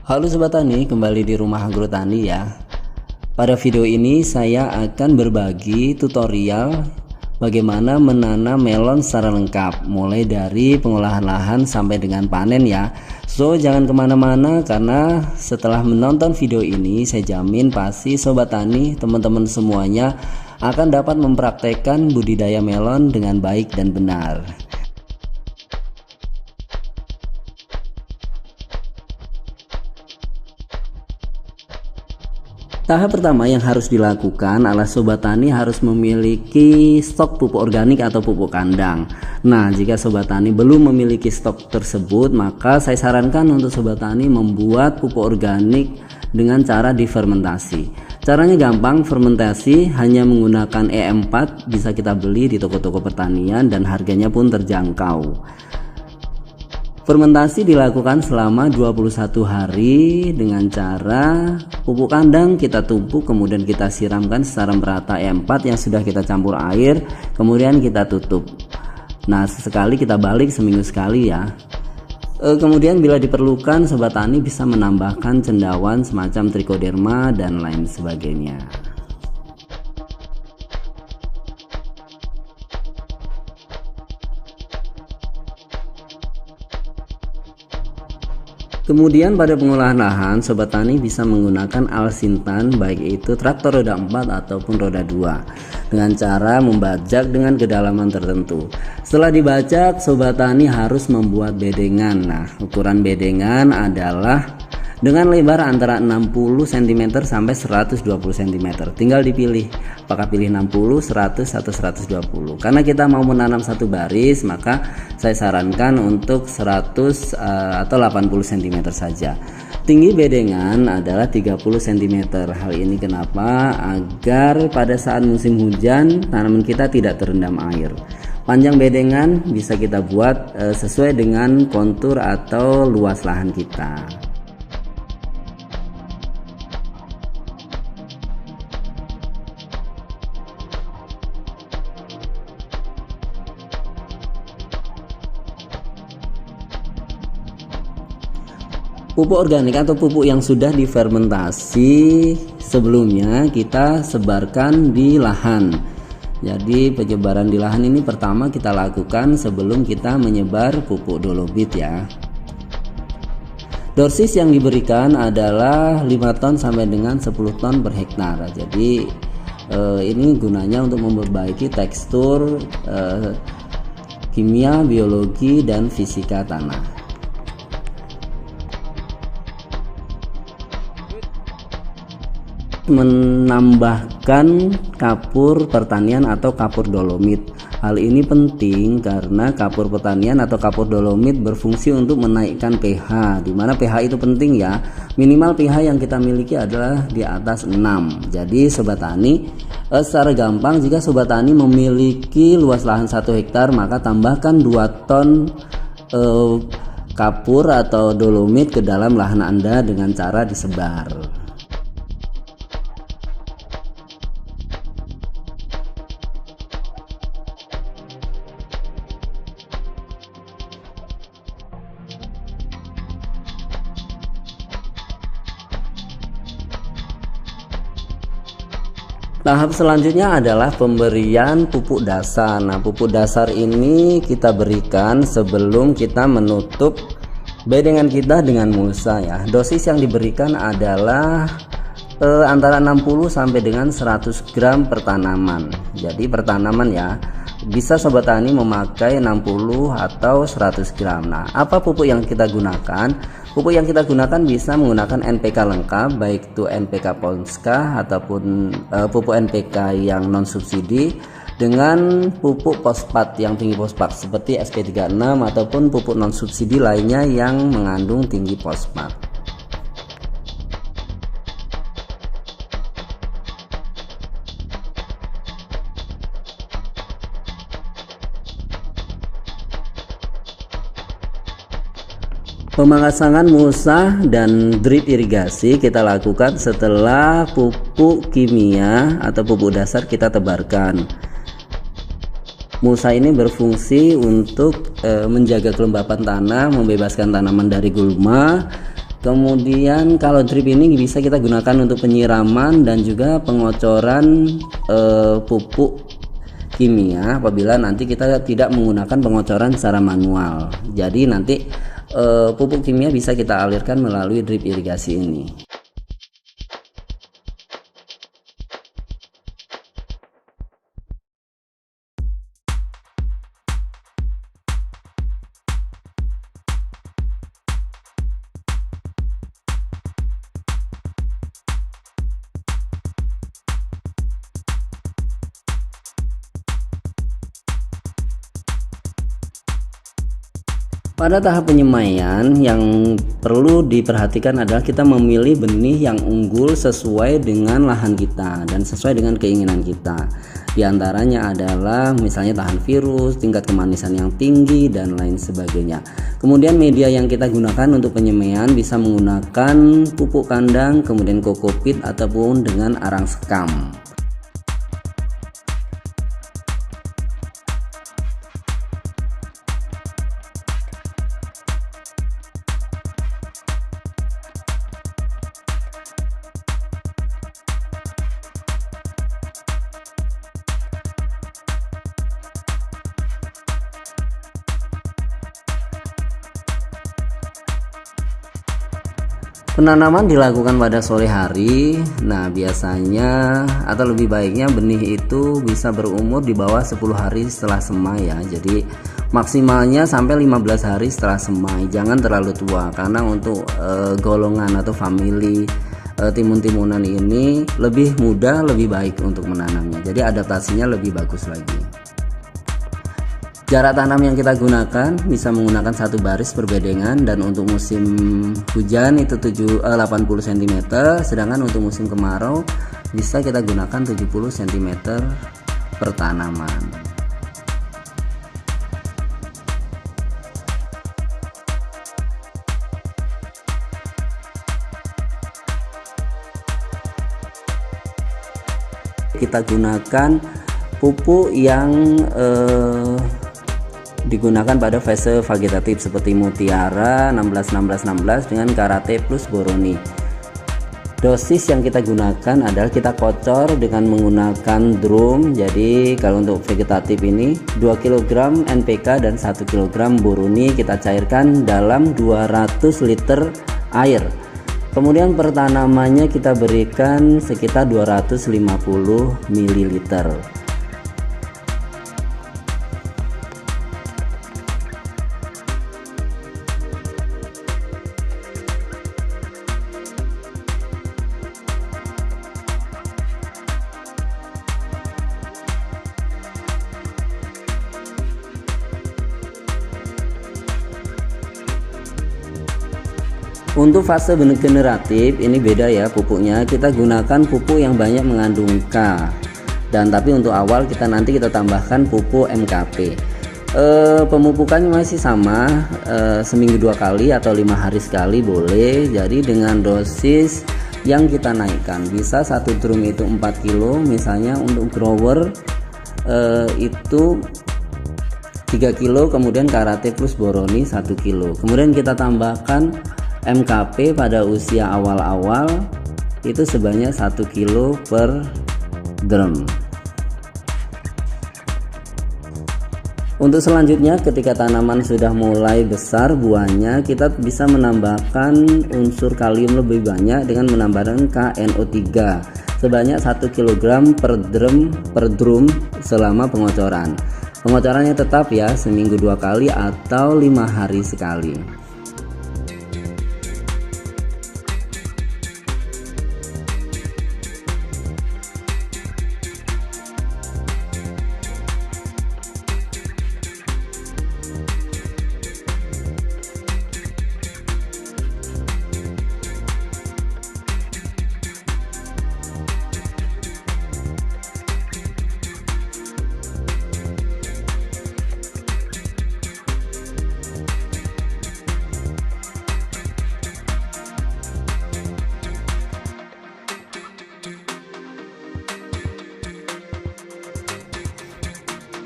Halo Sobat Tani, kembali di Rumah Agrotani ya. Pada video ini saya akan berbagi tutorial bagaimana menanam melon secara lengkap, mulai dari pengolahan lahan sampai dengan panen ya. So jangan kemana-mana, karena setelah menonton video ini saya jamin pasti Sobat Tani, teman-teman semuanya akan dapat mempraktekkan budidaya melon dengan baik dan benar. Tahap pertama yang harus dilakukan adalah Sobat Tani harus memiliki stok pupuk organik atau pupuk kandang. Nah, jika Sobat Tani belum memiliki stok tersebut, maka saya sarankan untuk Sobat Tani membuat pupuk organik dengan cara difermentasi. Caranya gampang, fermentasi hanya menggunakan E4, bisa kita beli di toko-toko pertanian dan harganya pun terjangkau. Fermentasi dilakukan selama 21 hari dengan cara pupuk kandang kita tumpuk, kemudian kita siramkan secara merata E4 yang sudah kita campur air, kemudian kita tutup. Nah, sesekali kita balik, seminggu sekali ya. Kemudian bila diperlukan Sobat Tani bisa menambahkan cendawan semacam trichoderma dan lain sebagainya. Kemudian pada pengolahan lahan, Sobat Tani bisa menggunakan alat sintan, baik itu traktor roda 4 ataupun roda 2, dengan cara membajak dengan kedalaman tertentu. Setelah dibajak, Sobat Tani harus membuat bedengan. Nah, ukuran bedengan adalah dengan lebar antara 60 cm sampai 120 cm. Tinggal dipilih apakah pilih 60, 100 atau 120. Karena kita mau menanam satu baris, maka saya sarankan untuk 100 atau 80 cm saja. Tinggi bedengan adalah 30 cm. Hal ini kenapa? Agar pada saat musim hujan tanaman kita tidak terendam air. Panjang bedengan bisa kita buat sesuai dengan kontur atau luas lahan kita. Pupuk organik atau pupuk yang sudah difermentasi sebelumnya kita sebarkan di lahan. Jadi penyebaran di lahan ini pertama kita lakukan sebelum kita menyebar pupuk dolomit ya. Dosis yang diberikan adalah 5 ton sampai dengan 10 ton per hektar. Jadi ini gunanya untuk memperbaiki tekstur kimia, biologi, dan fisika tanah. Menambahkan kapur pertanian atau kapur dolomit. Hal ini penting karena kapur pertanian atau kapur dolomit berfungsi untuk menaikkan pH, dimana pH itu penting ya. Minimal pH yang kita miliki adalah di atas 6. Jadi Sobat Tani, secara gampang jika Sobat Tani memiliki luas lahan 1 hektar, maka tambahkan 2 ton kapur atau dolomit ke dalam lahan Anda dengan cara disebar. Tahap selanjutnya adalah pemberian pupuk dasar. Nah, pupuk dasar ini kita berikan sebelum kita menutup bedengan kita dengan mulsa ya. Dosis yang diberikan adalah antara 60 sampai dengan 100 gram per tanaman. Jadi per tanaman ya. Bisa Sobat Tani memakai 60 atau 100 gram. Nah, apa pupuk yang kita gunakan? Pupuk yang kita gunakan bisa menggunakan NPK lengkap, baik itu NPK Polska ataupun pupuk NPK yang non subsidi, dengan pupuk fosfat yang tinggi fosfat seperti SP36 ataupun pupuk non subsidi lainnya yang mengandung tinggi fosfat. Pemangkasan mulsa dan drip irigasi kita lakukan setelah pupuk kimia atau pupuk dasar kita tebarkan. Mulsa ini berfungsi untuk menjaga kelembapan tanah, membebaskan tanaman dari gulma, Kemudian kalau drip ini bisa kita gunakan untuk penyiraman dan juga pengocoran pupuk kimia apabila nanti kita tidak menggunakan pengocoran secara manual. Jadi nanti pupuk kimia bisa kita alirkan melalui drip irigasi ini. Pada tahap penyemaian yang perlu diperhatikan adalah kita memilih benih yang unggul sesuai dengan lahan kita dan sesuai dengan keinginan kita. Di antaranya adalah misalnya tahan virus, tingkat kemanisan yang tinggi, dan lain sebagainya. Kemudian media yang kita gunakan untuk penyemaian bisa menggunakan pupuk kandang, kemudian kokopit ataupun dengan arang sekam. Penanaman dilakukan pada sore hari. Nah, biasanya atau lebih baiknya benih itu bisa berumur di bawah 10 hari setelah semai ya. Jadi maksimalnya sampai 15 hari setelah semai. Jangan terlalu tua karena untuk golongan atau famili timun-timunan ini lebih mudah, lebih baik untuk menanamnya. Jadi adaptasinya lebih bagus lagi. Jarak tanam yang kita gunakan bisa menggunakan satu baris perbedengan, dan untuk musim hujan itu 80 cm, sedangkan untuk musim kemarau bisa kita gunakan 70 cm per tanaman. Kita gunakan pupuk yang digunakan pada fase vegetatif seperti Mutiara 16-16-16 dengan Karate plus Boroni. Dosis yang kita gunakan adalah kita kocor dengan menggunakan drum. Jadi kalau untuk vegetatif ini 2 kg NPK dan 1 kg Boroni kita cairkan dalam 200 liter air. Kemudian per tanamannya kita berikan sekitar 250 ml. Untuk fase generatif ini beda ya pupuknya, kita gunakan pupuk yang banyak mengandung K, dan tapi untuk awal nanti kita tambahkan pupuk MKP. Pemupukannya masih sama, seminggu 2 kali atau 5 hari sekali boleh. Jadi dengan dosis yang kita naikkan, bisa satu drum itu 4 kilo, misalnya untuk grower itu 3 kilo, kemudian Karate plus Boroni 1 kilo, kemudian kita tambahkan MKP pada usia awal-awal itu sebanyak 1 kilo per drum. Untuk selanjutnya, ketika tanaman sudah mulai besar buahnya, kita bisa menambahkan unsur kalium lebih banyak dengan menambahkan KNO3 sebanyak 1 kg per drum selama pengocoran. Pengocorannya tetap ya, seminggu 2 kali atau 5 hari sekali.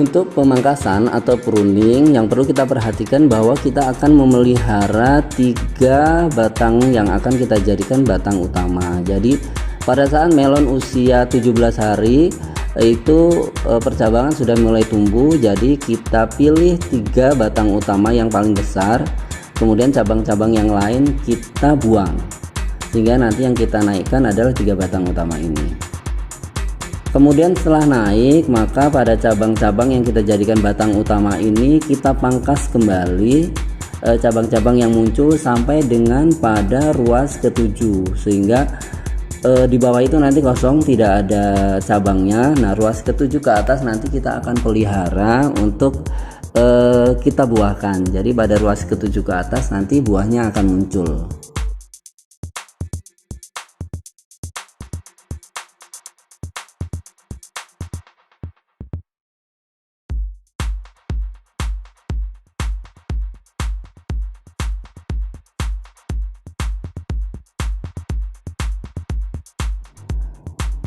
Untuk pemangkasan atau pruning yang perlu kita perhatikan bahwa kita akan memelihara 3 batang yang akan kita jadikan batang utama. Jadi pada saat melon usia 17 hari itu percabangan sudah mulai tumbuh, jadi kita pilih 3 batang utama yang paling besar, kemudian cabang-cabang yang lain kita buang, sehingga nanti yang kita naikkan adalah 3 batang utama ini. Kemudian setelah naik, maka pada cabang-cabang yang kita jadikan batang utama ini kita pangkas kembali cabang-cabang yang muncul sampai dengan pada ruas ke-7, sehingga di bawah itu nanti kosong, tidak ada cabangnya. Nah, ruas ke-7 ke atas nanti kita akan pelihara untuk kita buahkan. Jadi pada ruas ke-7 ke atas nanti buahnya akan muncul.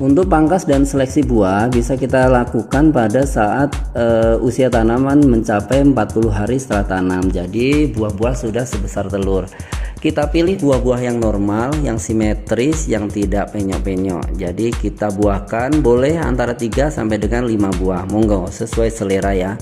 Untuk pangkas dan seleksi buah bisa kita lakukan pada saat usia tanaman mencapai 40 hari setelah tanam. Jadi buah-buah sudah sebesar telur. Kita pilih buah-buah yang normal, yang simetris, yang tidak penyok-penyok. Jadi kita buahkan boleh antara 3 sampai dengan 5 buah. Monggo sesuai selera ya.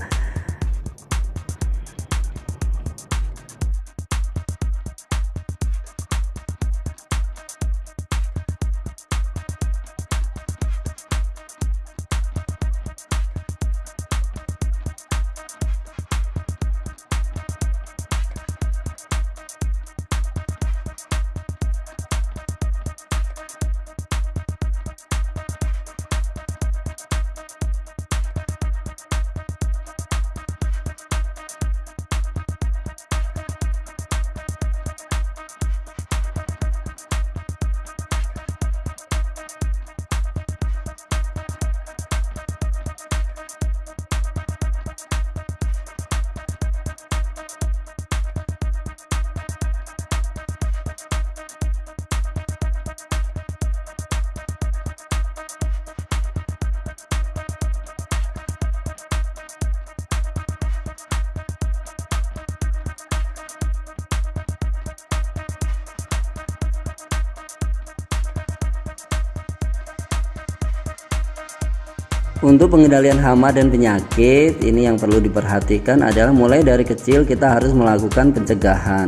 Untuk pengendalian hama dan penyakit ini yang perlu diperhatikan adalah mulai dari kecil kita harus melakukan pencegahan,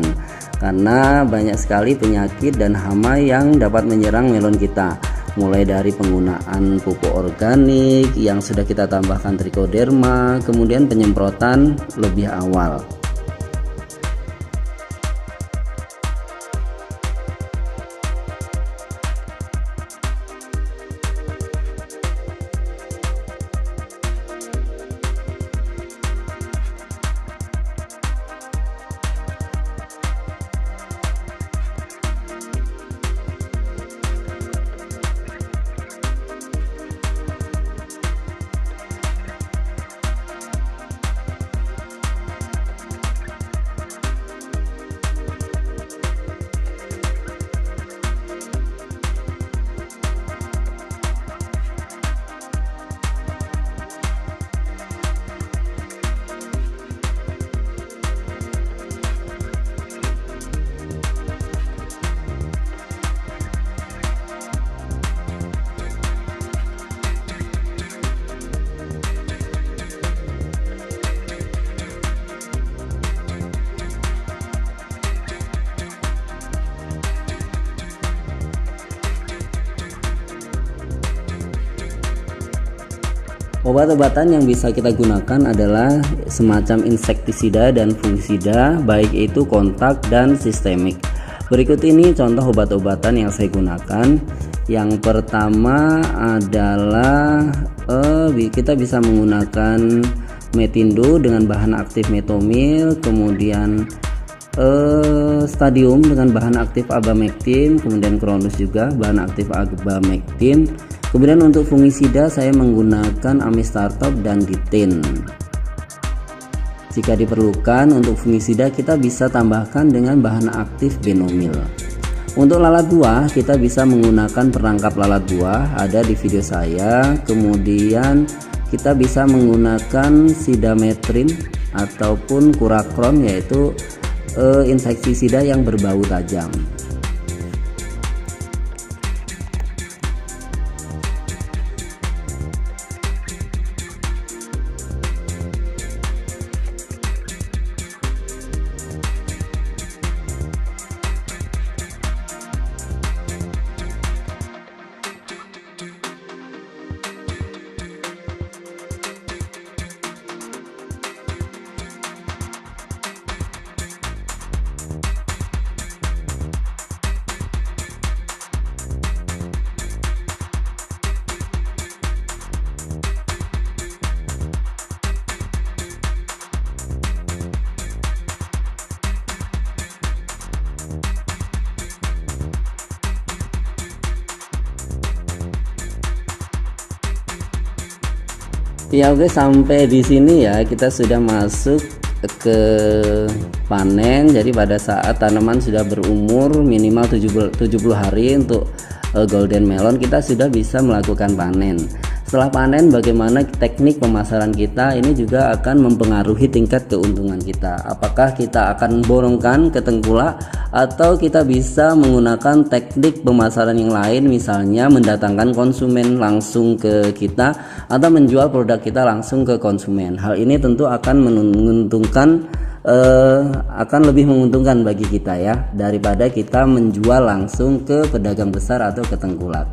karena banyak sekali penyakit dan hama yang dapat menyerang melon kita, mulai dari penggunaan pupuk organik yang sudah kita tambahkan trichoderma, kemudian penyemprotan lebih awal. Obat-obatan yang bisa kita gunakan adalah semacam insektisida dan fungisida, baik itu kontak dan sistemik. Berikut ini contoh obat-obatan yang saya gunakan. Yang pertama adalah kita bisa menggunakan metindo dengan bahan aktif metomil, kemudian stadium dengan bahan aktif abamectin, kemudian Cronus juga bahan aktif abamectin. Kemudian untuk fungisida saya menggunakan amistartop dan ditin. Jika diperlukan untuk fungisida kita bisa tambahkan dengan bahan aktif benomil. Untuk lalat buah kita bisa menggunakan perangkap lalat buah, ada di video saya. Kemudian kita bisa menggunakan sidametrin ataupun kurakron, yaitu insektisida yang berbau tajam. Ya oke, sampai di sini ya kita sudah masuk ke panen. Jadi pada saat tanaman sudah berumur minimal 70 hari untuk golden melon, kita sudah bisa melakukan panen. Setelah panen, bagaimana teknik pemasaran kita ini juga akan mempengaruhi tingkat keuntungan kita. Apakah kita akan borongkan ke tengkulak atau kita bisa menggunakan teknik pemasaran yang lain, misalnya mendatangkan konsumen langsung ke kita atau menjual produk kita langsung ke konsumen. Hal ini tentu akan menguntungkan, akan lebih menguntungkan bagi kita ya, daripada kita menjual langsung ke pedagang besar atau ke tengkulak.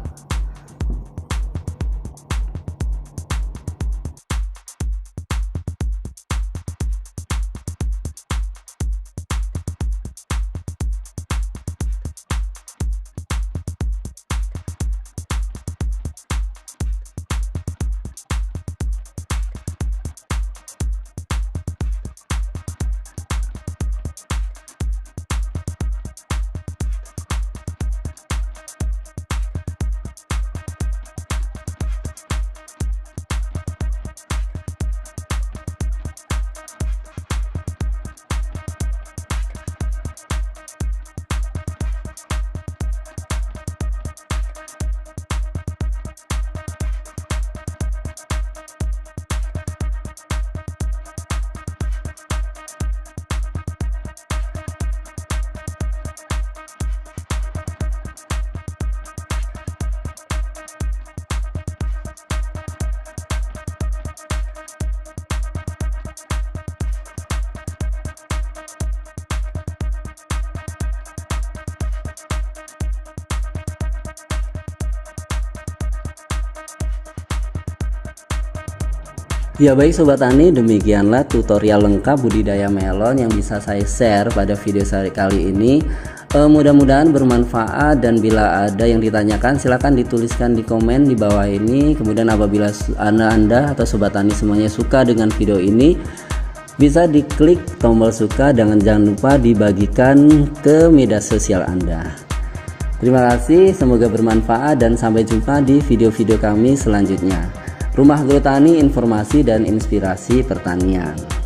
Ya baik Sobat Tani, demikianlah tutorial lengkap budidaya melon yang bisa saya share pada video saya kali ini. Mudah-mudahan bermanfaat, dan bila ada yang ditanyakan silahkan dituliskan di komen di bawah ini. Kemudian apabila Anda atau Sobat Tani semuanya suka dengan video ini, bisa diklik tombol suka dan jangan lupa dibagikan ke media sosial Anda. Terima kasih, semoga bermanfaat dan sampai jumpa di video-video kami selanjutnya. Rumah Agrotani, informasi dan inspirasi pertanian.